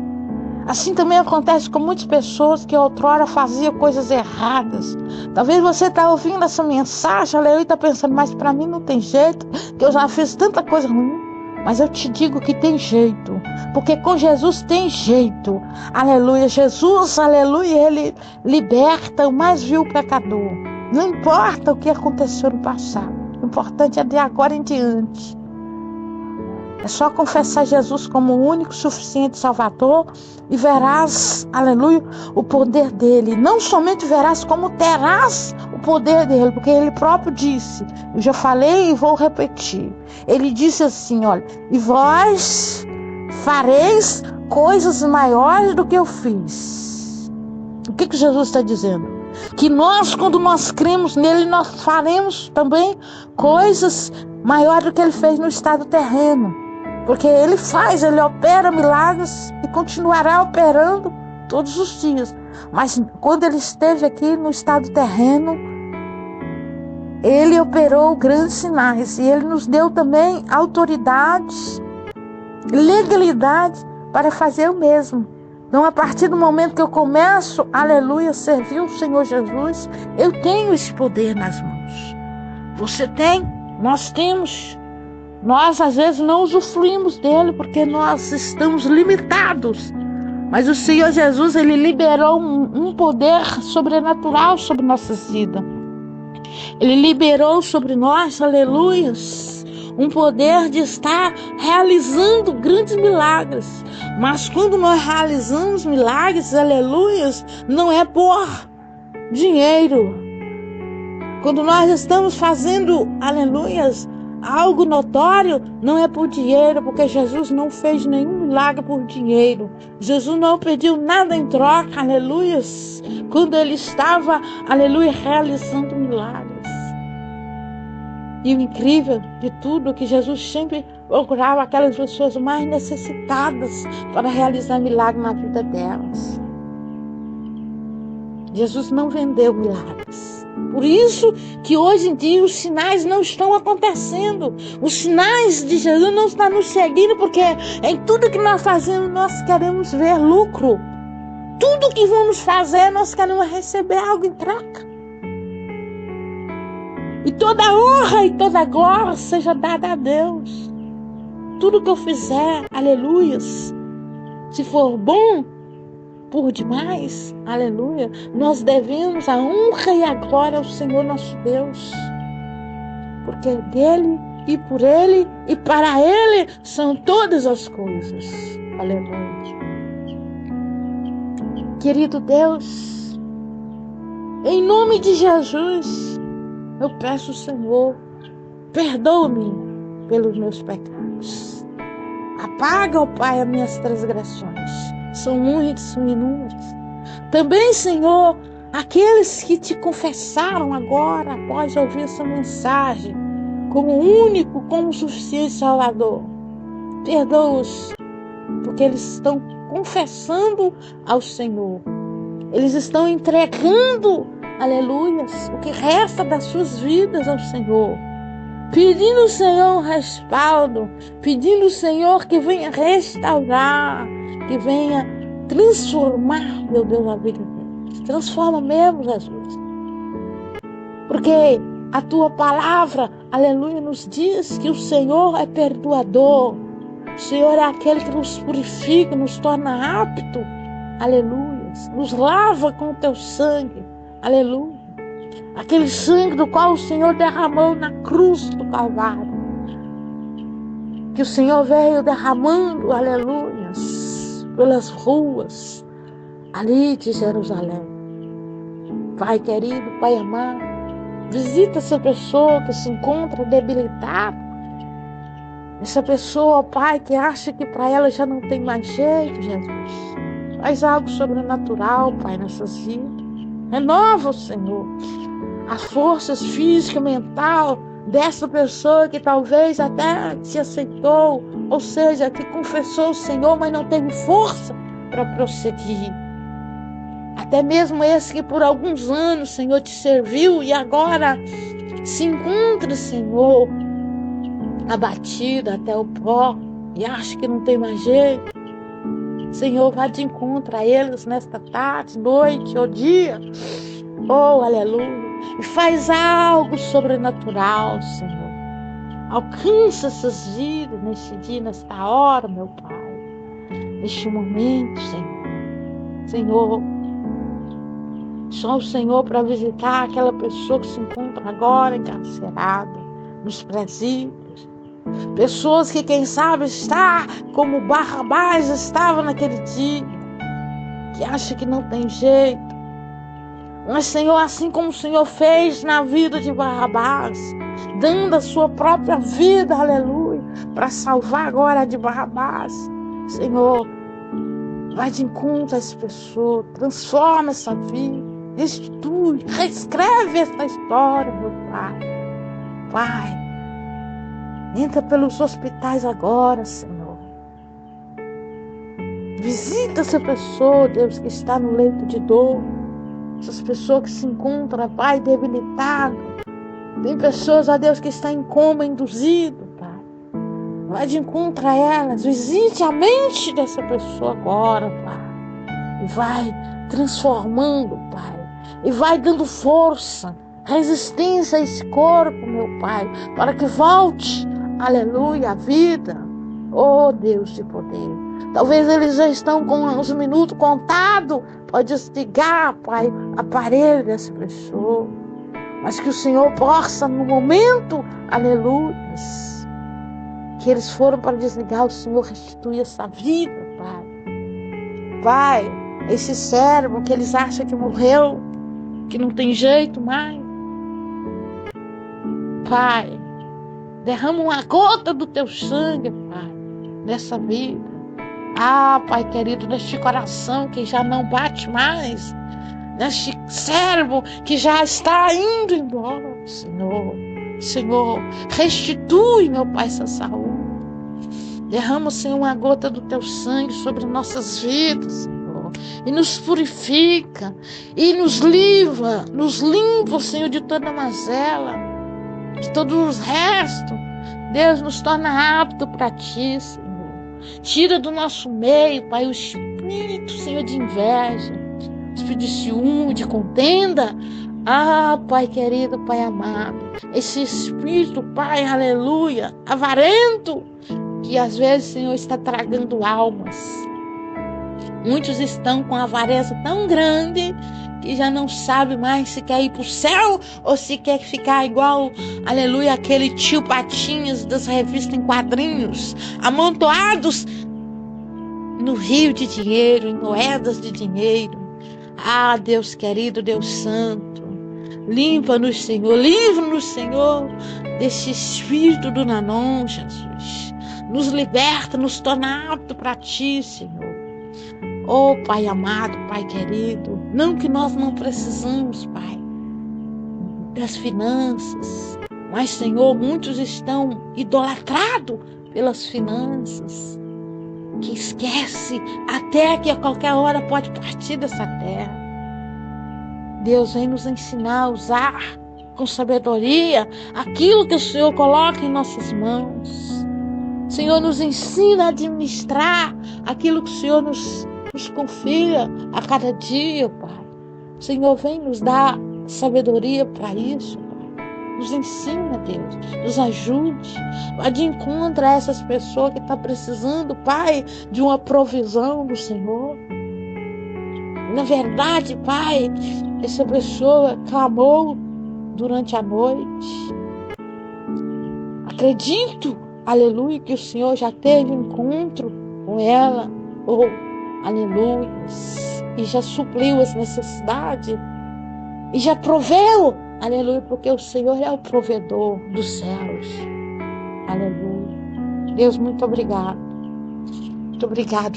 Assim também acontece com muitas pessoas que outrora faziam coisas erradas. Talvez você está ouvindo essa mensagem, aleluia, e está pensando, mas para mim não tem jeito, que eu já fiz tanta coisa ruim. Mas eu te digo que tem jeito, porque com Jesus tem jeito. Aleluia, Jesus, aleluia, ele liberta o mais vil pecador. Não importa o que aconteceu no passado, o importante é de agora em diante. É só confessar Jesus como o único suficiente Salvador e verás, aleluia, o poder dele. Não somente verás, como terás o poder dele, porque ele próprio disse, eu já falei e vou repetir. Ele disse assim, olha, e vós fareis coisas maiores do que eu fiz. O que Jesus está dizendo? Que nós, quando nós cremos nele, nós faremos também coisas maiores do que ele fez no estado terreno. Porque ele opera milagres e continuará operando todos os dias. Mas quando ele esteve aqui no estado terreno, ele operou grandes sinais. E ele nos deu também autoridade, legalidade para fazer o mesmo. Então, a partir do momento que eu começo, aleluia, servir o Senhor Jesus, eu tenho esse poder nas mãos. Você tem? Nós temos. Nós às vezes não usufruímos dele porque nós estamos limitados. Mas o Senhor Jesus, Ele liberou um poder sobrenatural sobre nossas vidas. Ele liberou sobre nós, aleluias, um poder de estar realizando grandes milagres. Mas quando nós realizamos milagres, aleluias, não é por dinheiro. Quando nós estamos fazendo, aleluias, algo notório, não é por dinheiro, porque Jesus não fez nenhum milagre por dinheiro. Jesus não pediu nada em troca, aleluias, quando Ele estava, aleluia, realizando milagres. E o incrível de tudo é que Jesus sempre procurava aquelas pessoas mais necessitadas para realizar milagres na vida delas. Jesus não vendeu milagres. Por isso que hoje em dia os sinais não estão acontecendo. Os sinais de Jesus não estão nos seguindo, porque em tudo que nós fazemos nós queremos ver lucro. Tudo que vamos fazer nós queremos receber algo em troca. E toda honra e toda glória seja dada a Deus. Tudo que eu fizer, aleluias, se for bom por demais, aleluia, nós devemos a honra e a glória ao Senhor nosso Deus. Porque é dele e por ele e para ele são todas as coisas. Aleluia. Querido Deus, em nome de Jesus, eu peço, Senhor, perdoa-me pelos meus pecados. Apaga, ó Pai, as minhas transgressões. São muitas, são inúmeras. Também, Senhor, aqueles que te confessaram agora, após ouvir essa mensagem, como único, como suficiente Salvador, perdoa-os, porque eles estão confessando ao Senhor. Eles estão entregando, aleluias, o que resta das suas vidas ao Senhor. Pedindo ao Senhor um respaldo, pedindo ao Senhor que venha restaurar, que venha transformar, meu Deus, a vida deles. Transforma mesmo, Jesus. Porque a tua palavra, aleluia, nos diz que o Senhor é perdoador. O Senhor é aquele que nos purifica, nos torna apto, aleluia, nos lava com o teu sangue, aleluia. Aquele sangue do qual o Senhor derramou na cruz do Calvário. Que o Senhor veio derramando, aleluia, pelas ruas ali de Jerusalém. Pai querido, Pai amado, visita essa pessoa que se encontra debilitada. Essa pessoa, Pai, que acha que para ela já não tem mais jeito, Jesus. Faz algo sobrenatural, Pai, nessas vidas. Renova, Senhor, as forças física e mental dessa pessoa que talvez até te aceitou, ou seja, que confessou o Senhor, mas não teve força para prosseguir. Até mesmo esse que por alguns anos, Senhor, te serviu e agora se encontra, Senhor, abatido até o pó e acha que não tem mais jeito. Senhor, vá de encontro a eles nesta tarde, noite ou dia. Oh, aleluia. E faz algo sobrenatural, Senhor. Alcança essas vidas neste dia, nesta hora, meu Pai. Neste momento, Senhor. Senhor, só o Senhor para visitar aquela pessoa que se encontra agora encarcerada, nos presídios. Pessoas que, quem sabe, está como Barrabás estava naquele dia, que acha que não tem jeito. Mas, Senhor, assim como o Senhor fez na vida de Barrabás, dando a sua própria vida, aleluia, para salvar agora a de Barrabás, Senhor, vai de encontro a essa pessoa, transforma essa vida, restitui, reescreve essa história, meu Pai. Pai, entra pelos hospitais agora, Senhor. Visita essa pessoa, Deus, que está no leito de dor. Essas pessoas que se encontram, Pai, debilitado. Tem pessoas, ó Deus, que estão em coma induzido, Pai. Vai de encontro a elas. Visite a mente dessa pessoa agora, Pai. E vai transformando, Pai. E vai dando força. resistência a esse corpo, meu Pai, para que volte, aleluia, a vida. Oh, Deus de poder. Talvez eles já estão com os minutos contados para desligar, Pai, o aparelho dessa pessoa. Mas que o Senhor possa, no momento, aleluia, que eles foram para desligar, o Senhor restituir essa vida, Pai. Pai, esse cérebro que eles acham que morreu, que não tem jeito mais. Pai, derrama uma gota do teu sangue, Pai, nessa vida. Ah, Pai querido, neste coração que já não bate mais, neste cérebro que já está indo embora, Senhor, restitui, meu Pai, essa saúde. Derrama, Senhor, uma gota do teu sangue sobre nossas vidas, Senhor, e nos purifica, e nos limpa, Senhor, de toda mazela, de todos os restos. Deus, nos torna apto para Ti, Senhor. Tira do nosso meio, Pai, o espírito, Senhor, de inveja, espírito de ciúme, de contenda. Ah, Pai querido, Pai amado, esse espírito, Pai, aleluia, avarento, que às vezes, Senhor, está tragando almas. Muitos estão com a avareza tão grande que já não sabe mais se quer ir para o céu ou se quer ficar igual, aleluia, aquele tio Patinhas das revistas em quadrinhos, amontoados no rio de dinheiro, em moedas de dinheiro. Ah, Deus querido, Deus santo, limpa-nos, Senhor, livra-nos, Senhor, desse espírito do Nanon, Jesus. Nos liberta, nos torna apto para Ti, Senhor. Oh, Pai amado, Pai querido, não que nós não precisamos, Pai, das finanças, mas, Senhor, muitos estão idolatrados pelas finanças, que esquece até que a qualquer hora pode partir dessa terra. Deus vem nos ensinar a usar com sabedoria aquilo que o Senhor coloca em nossas mãos. Senhor, nos ensina a administrar aquilo que o Senhor nos confia a cada dia, Pai. Senhor, vem nos dar sabedoria para isso, Pai. Nos ensina, Deus. Nos ajude. Vá de encontro a essas pessoas que estão precisando, Pai, de uma provisão do Senhor. Na verdade, Pai, essa pessoa clamou durante a noite. Acredito, aleluia, que o Senhor já teve encontro com ela. Aleluia, e já supriu as necessidades, e já proveu, aleluia, porque o Senhor é o provedor dos céus, aleluia. Deus, muito obrigado,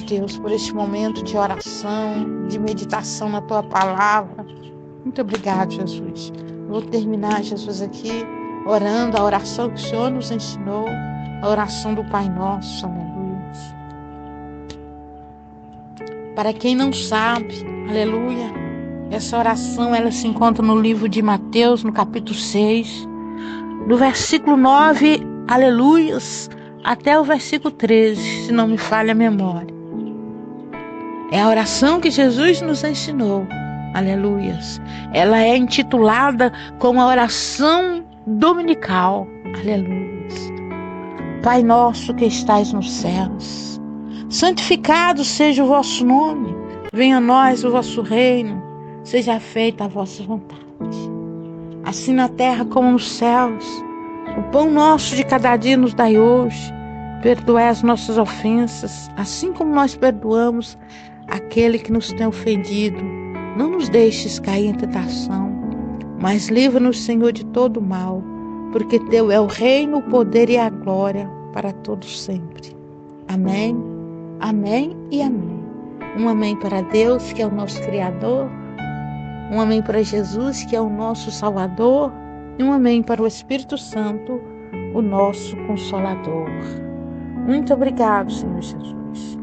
Deus, por este momento de oração, de meditação na Tua palavra. Muito obrigado, Jesus. Vou terminar, Jesus, aqui, orando a oração que o Senhor nos ensinou, a oração do Pai Nosso, aleluia. Para quem não sabe, aleluia, essa oração ela se encontra no livro de Mateus, no capítulo 6, do versículo 9, aleluias, até o versículo 13, se não me falha a memória. É a oração que Jesus nos ensinou, aleluias. Ela é intitulada como a oração dominical, aleluias. Pai nosso que estais nos céus, santificado seja o vosso nome, venha a nós o vosso reino, seja feita a vossa vontade, assim na terra como nos céus. O pão nosso de cada dia nos dai hoje, perdoai as nossas ofensas, assim como nós perdoamos aquele que nos tem ofendido. Não nos deixes cair em tentação, mas livra-nos, Senhor, de todo mal, porque Teu é o reino, o poder e a glória para todos sempre. Amém. Amém e amém. Um amém para Deus, que é o nosso Criador. Um amém para Jesus, que é o nosso Salvador. E um amém para o Espírito Santo, o nosso Consolador. Muito obrigado, Senhor Jesus.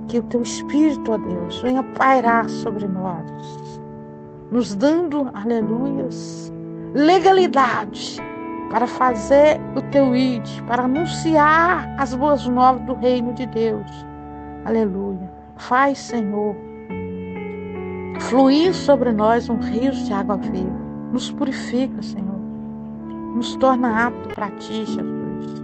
Que o Teu Espírito, ó Deus, venha pairar sobre nós, nos dando, aleluias, legalidade para fazer o Teu ID, para anunciar as boas novas do reino de Deus. Aleluia. Faz, Senhor, fluir sobre nós um rio de água viva. Nos purifica, Senhor. Nos torna apto para Ti, Jesus.